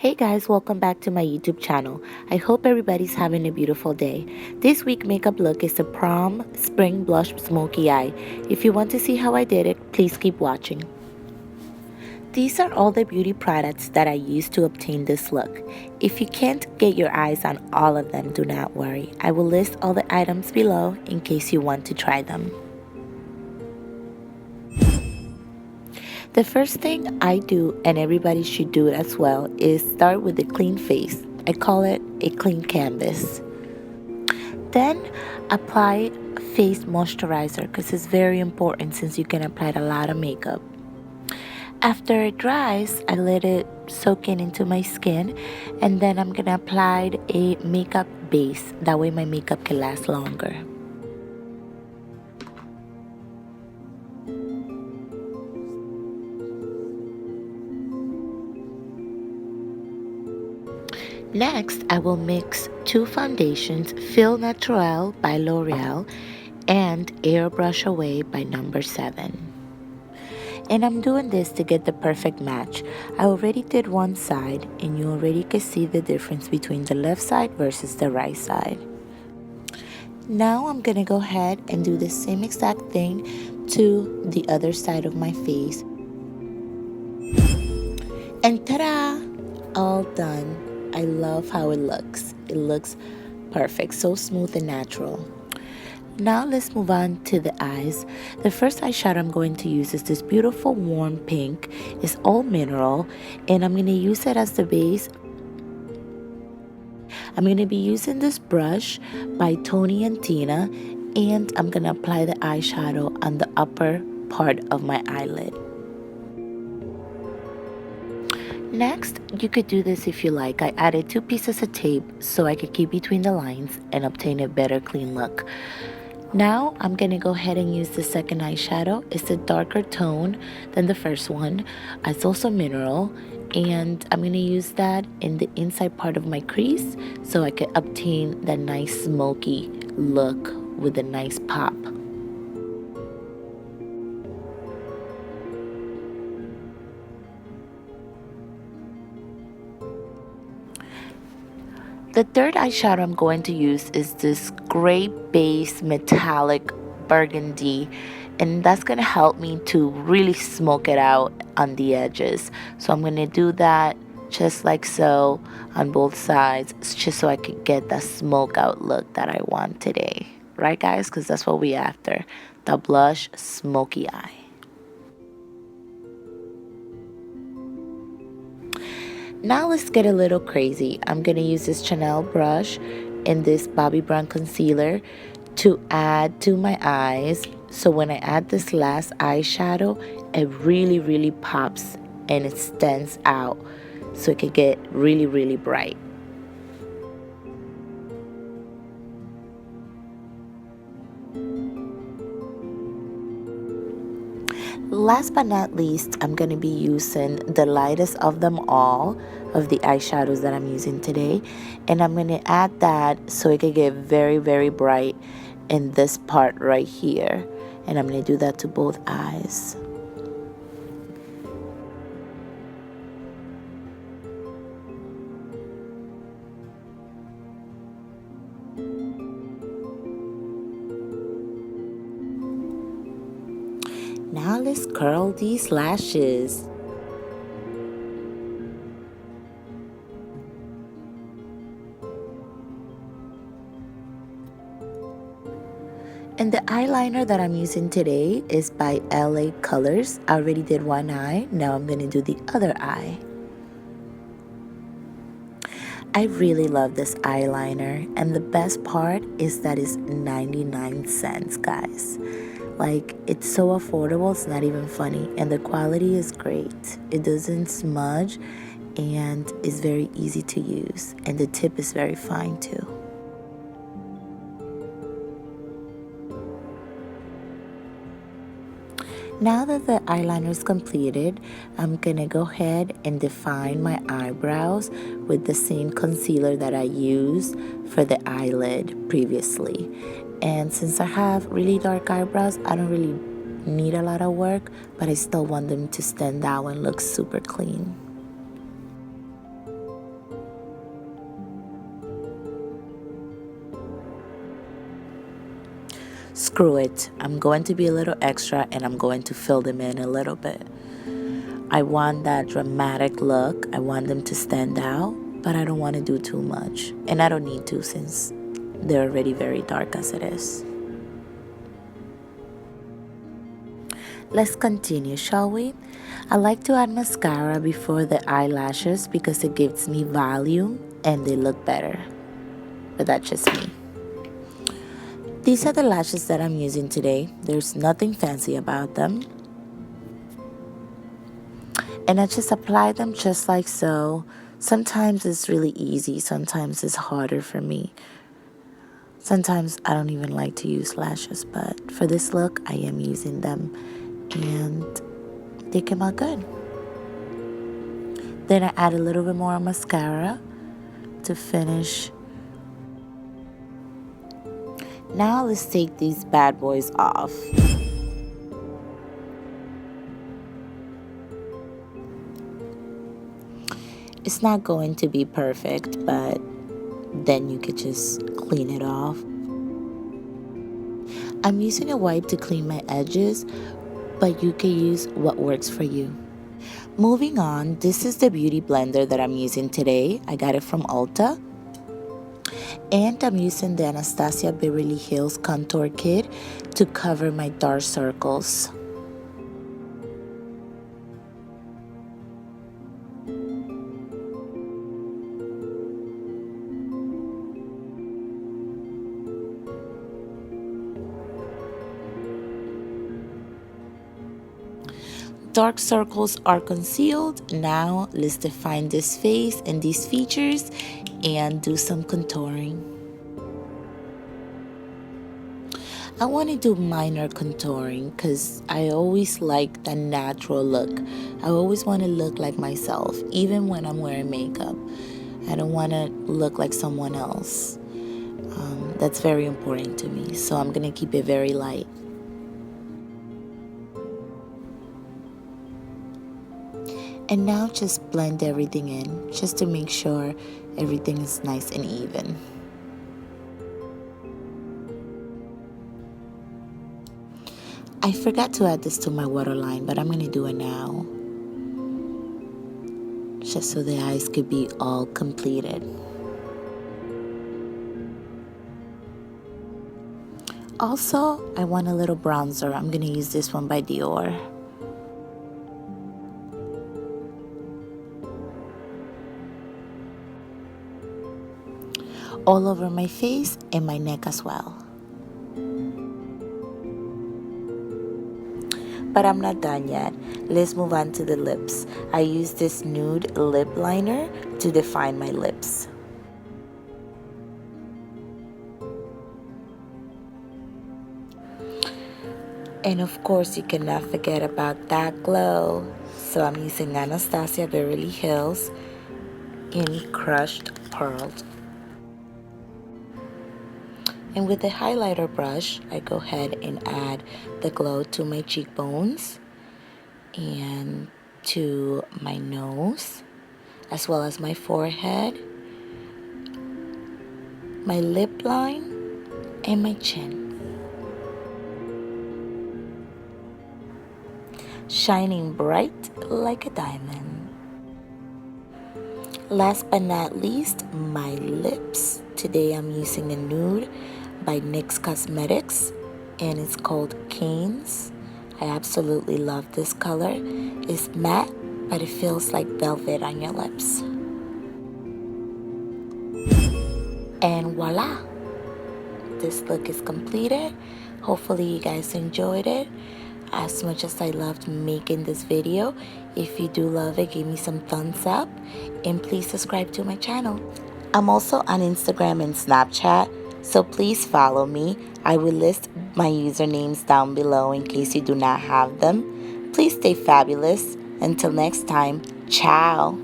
Hey guys, welcome back to my YouTube channel. I hope everybody's having a beautiful day. This week makeup look is the Prom Spring Blush Smoky Eye. If you want to see how I did it, please keep watching. These are all the beauty products that I used to obtain this look. If you can't get your eyes on all of them, do not worry. I will list all the items below in case you want to try them. The first thing I do, and everybody should do it as well, is start with a clean face. I call it a clean canvas. Then apply face moisturizer because it's very important since you can apply a lot of makeup. After it dries, I let it soak into my skin, and then I'm gonna apply a makeup base. That way my makeup can last longer. Next, I will mix two foundations, Feel Natural by L'Oreal and Airbrush Away by No7. And I'm doing this to get the perfect match. I already did one side and you already can see the difference between the left side versus the right side. Now I'm gonna go ahead and do the same exact thing to the other side of my face. And ta-da! All done. I love how it looks. It looks perfect, so smooth and natural. Now let's move on to the eyes. The first eyeshadow I'm going to use is this beautiful warm pink. It's all mineral and I'm going to use it as the base. I'm going to be using this brush by Tony and Tina, and I'm going to apply the eyeshadow on the upper part of my eyelid. Next, you could do this if you like. I added 2 pieces of tape so I could keep between the lines and obtain a better clean look. Now, I'm going to go ahead and use the second eyeshadow. It's a darker tone than the first one. It's also mineral, and I'm going to use that in the inside part of my crease so I could obtain that nice smoky look with a nice pop. The third eyeshadow I'm going to use is this gray base metallic burgundy, and that's going to help me to really smoke it out on the edges. So I'm going to do that just like so on both sides, just so I could get that smoke out look that I want today. Right guys? Because that's what we're after. The blush smoky eye. Now let's get a little crazy. I'm going to use this Chanel brush and this Bobbi Brown concealer to add to my eyes. So when I add this last eyeshadow, it really pops and it stands out so it can get really bright. Last but not least, I'm going to be using the lightest of them all of the eyeshadows that I'm using today, and I'm going to add that so it can get very bright in this part right here, and I'm going to do that to both eyes. Now let's curl these lashes. And the eyeliner that I'm using today is by LA Colors. I already did one eye, now I'm going to do the other eye. I really love this eyeliner, and the best part is that it's 99 cents, guys. Like, it's so affordable, it's not even funny, and the quality is great. It doesn't smudge and is very easy to use, and the tip is very fine too. Now that the eyeliner is completed, I'm gonna go ahead and define my eyebrows with the same concealer that I used for the eyelid previously. And since I have really dark eyebrows, I don't really need a lot of work, but I still want them to stand out and look super clean. screw it. I'm going to be a little extra and I'm going to fill them in a little bit. I want that dramatic look. I want them to stand out, but I don't want to do too much. And I don't need to since they're already very dark as it is. Let's continue, shall we? I like to add mascara before the eyelashes because it gives me volume and they look better. But that's just me. These are the lashes that I'm using today. There's nothing fancy about them. And I just apply them just like so. Sometimes it's really easy, sometimes it's harder for me. Sometimes I don't even like to use lashes, but for this look, I am using them. And they came out good. Then I add a little bit more mascara to finish. Now let's take these bad boys off. It's not going to be perfect, but then you could just clean it off. I'm using a wipe to clean my edges, but you can use what works for you. Moving on, this is the beauty blender that I'm using today. I got it from ULTA. And I'm using the Anastasia Beverly Hills Contour Kit to cover my dark circles. Dark circles are concealed. Now let's define this face and these features and do some contouring. I want to do minor contouring because I always like the natural look. I always want to look like myself, even when I'm wearing makeup. I don't want to look like someone else. That's very important to me, so I'm going to keep it very light. And now just blend everything in, just to make sure everything is nice and even. I forgot to add this to my waterline, but I'm going to do it now. Just so the eyes could be all completed. Also, I want a little bronzer. I'm going to use this one by Dior. All over my face and my neck as well. But I'm not done yet. Let's move on to the lips. I use this Nude lip liner to define my lips. And of course, you cannot forget about that glow. So I'm using Anastasia Beverly Hills in Crushed Pearl. And with the highlighter brush, I go ahead and add the glow to my cheekbones and to my nose, as well as my forehead, my lip line, and my chin. Shining bright like a diamond. Last but not least, my lips. Today I'm using a Nude by NYX Cosmetics, and it's called Cannes. I absolutely love this color. It's matte, but it feels like velvet on your lips. And voila! This look is completed. Hopefully you guys enjoyed it as much as I loved making this video. If you do love it, give me some thumbs up and please subscribe to my channel. I'm also on Instagram and Snapchat, so please follow me. I will list my usernames down below in case you do not have them. Please stay fabulous. Until next time, ciao.